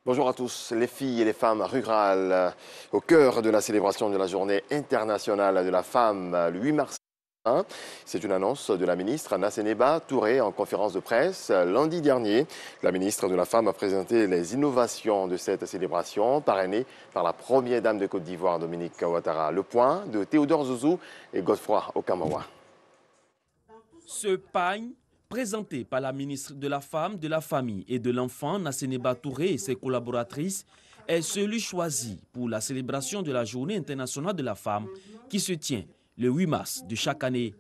Bonjour à tous. Les filles et les femmes rurales au cœur de la célébration de la Journée internationale de la femme le 8 mars. C'est une annonce de la ministre Nasseneba Touré en conférence de presse lundi dernier. La ministre de la Femme a présenté les innovations de cette célébration parrainée par la première dame de Côte d'Ivoire, Dominique Ouattara. Le point de Théodore Zouzou et Godefroy Okamawa. Ce pagne, présenté par la ministre de la Femme, de la Famille et de l'Enfant, Nasseneba Touré et ses collaboratrices, est celui choisi pour la célébration de la Journée internationale de la femme qui se tient le 8 mars de chaque année.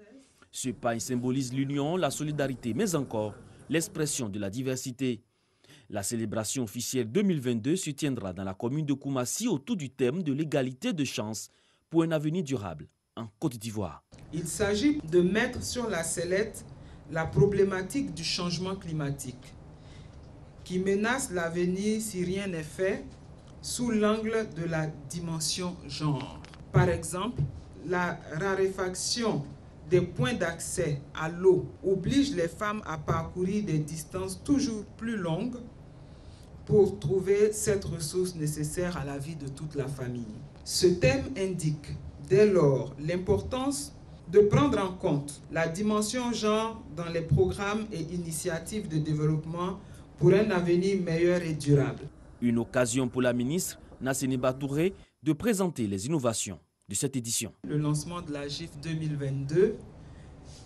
Ce pagne symbolise l'union, la solidarité, mais encore l'expression de la diversité. La célébration officielle 2022 se tiendra dans la commune de Koumassi autour du thème de l'égalité de chance pour un avenir durable en Côte d'Ivoire. Il s'agit de mettre sur la sellette la problématique du changement climatique qui menace l'avenir si rien n'est fait sous l'angle de la dimension genre. Par exemple, la raréfaction des points d'accès à l'eau oblige les femmes à parcourir des distances toujours plus longues pour trouver cette ressource nécessaire à la vie de toute la famille. Ce thème indique dès lors l'importance de prendre en compte la dimension genre dans les programmes et initiatives de développement pour un avenir meilleur et durable. Une occasion pour la ministre Nasseneba Touré de présenter les innovations de cette édition. Le lancement de la GIF 2022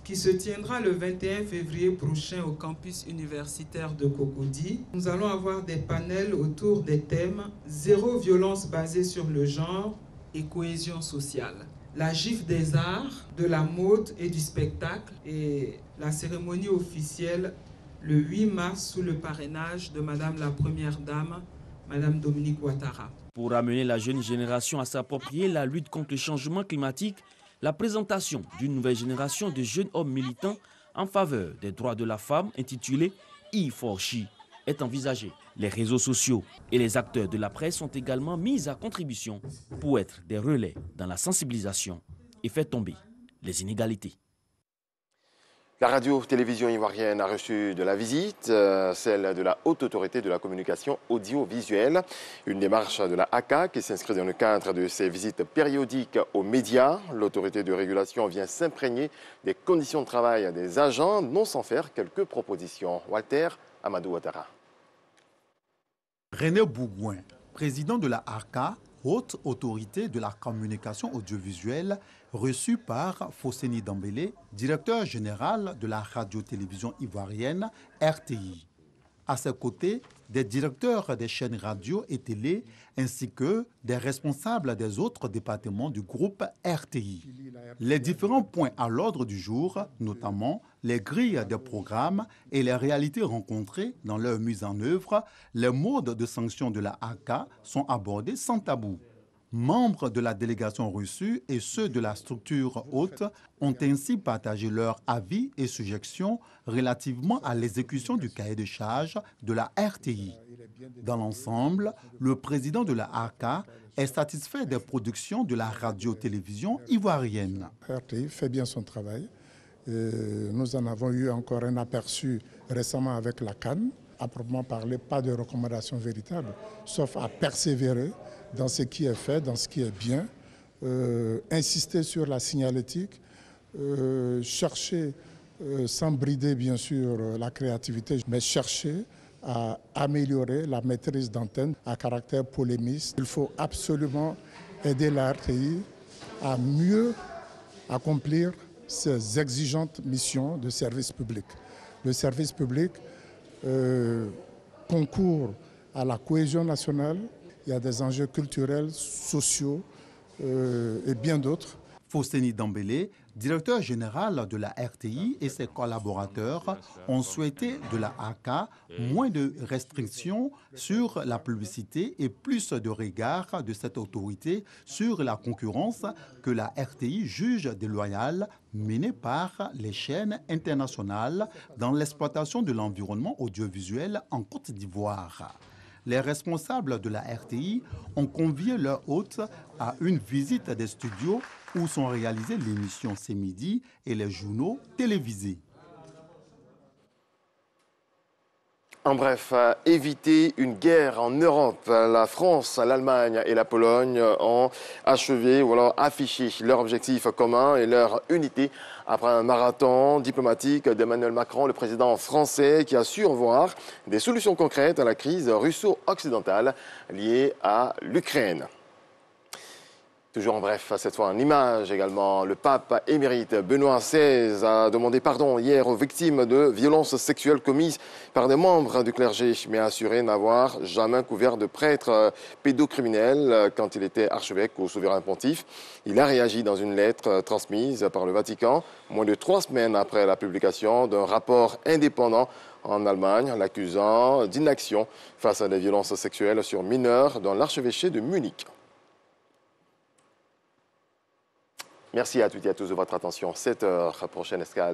qui se tiendra le 21 février prochain au campus universitaire de Cocody. Nous allons avoir des panels autour des thèmes zéro violence basée sur le genre et cohésion sociale. La GIF des arts, de la mode et du spectacle et la cérémonie officielle le 8 mars sous le parrainage de Madame la Première Dame, Madame Dominique Ouattara. Pour amener la jeune génération à s'approprier la lutte contre le changement climatique, la présentation d'une nouvelle génération de jeunes hommes militants en faveur des droits de la femme intitulée E4She est envisagée. Les réseaux sociaux et les acteurs de la presse sont également mis à contribution pour être des relais dans la sensibilisation et faire tomber les inégalités. La radio-télévision ivoirienne a reçu de la visite, celle de la Haute Autorité de la Communication Audiovisuelle. Une démarche de la ACA qui s'inscrit dans le cadre de ses visites périodiques aux médias. L'autorité de régulation vient s'imprégner des conditions de travail des agents, non sans faire quelques propositions. Walter Amadou Ouattara. René Bougouin, président de la ACA, Haute Autorité de la Communication Audiovisuelle, reçu par Fosséni Dambélé, directeur général de la radio-télévision ivoirienne RTI. À ses côtés, des directeurs des chaînes radio et télé, ainsi que des responsables des autres départements du groupe RTI. Les différents points à l'ordre du jour, notamment les grilles des programmes et les réalités rencontrées dans leur mise en œuvre, les modes de sanction de la ACA sont abordés sans tabou. Membres de la délégation reçue et ceux de la structure haute ont ainsi partagé leurs avis et suggestions relativement à l'exécution du cahier de charges de la RTI. Dans l'ensemble, le président de la ACA est satisfait des productions de la radio-télévision ivoirienne. RTI fait bien son travail. Nous en avons eu encore un aperçu récemment avec la CAN. À proprement parler, pas de recommandations véritables, sauf à persévérer dans ce qui est fait, dans ce qui est bien, insister sur la signalétique, chercher, sans brider bien sûr la créativité, mais chercher à améliorer la maîtrise d'antenne à caractère polémiste. Il faut absolument aider la RTI à mieux accomplir ses exigeantes missions de service public. Le service public concourt à la cohésion nationale. Il y a des enjeux culturels, sociaux et bien d'autres. Fosséni Dambélé, directeur général de la RTI et ses collaborateurs ont souhaité de la ACA moins de restrictions sur la publicité et plus de regard de cette autorité sur la concurrence que la RTI juge déloyale menée par les chaînes internationales dans l'exploitation de l'environnement audiovisuel en Côte d'Ivoire. Les responsables de la RTI ont convié leur hôte à une visite des studios où sont réalisées l'émission C'est Midi et les journaux télévisés. En bref, éviter une guerre en Europe. La France, l'Allemagne et la Pologne ont achevé ou alors affiché leur objectif commun et leur unité après un marathon diplomatique d'Emmanuel Macron, le président français, qui a su revoir des solutions concrètes à la crise russo-occidentale liée à l'Ukraine. Toujours en bref, cette fois en image également, le pape émérite Benoît XVI a demandé pardon hier aux victimes de violences sexuelles commises par des membres du clergé, mais a assuré n'avoir jamais couvert de prêtre pédocriminel quand il était archevêque au souverain pontife. Il a réagi dans une lettre transmise par le Vatican, moins de 3 semaines après la publication d'un rapport indépendant en Allemagne, l'accusant d'inaction face à des violences sexuelles sur mineurs dans l'archevêché de Munich. Merci à toutes et à tous de votre attention. 7 heures, prochaine escale.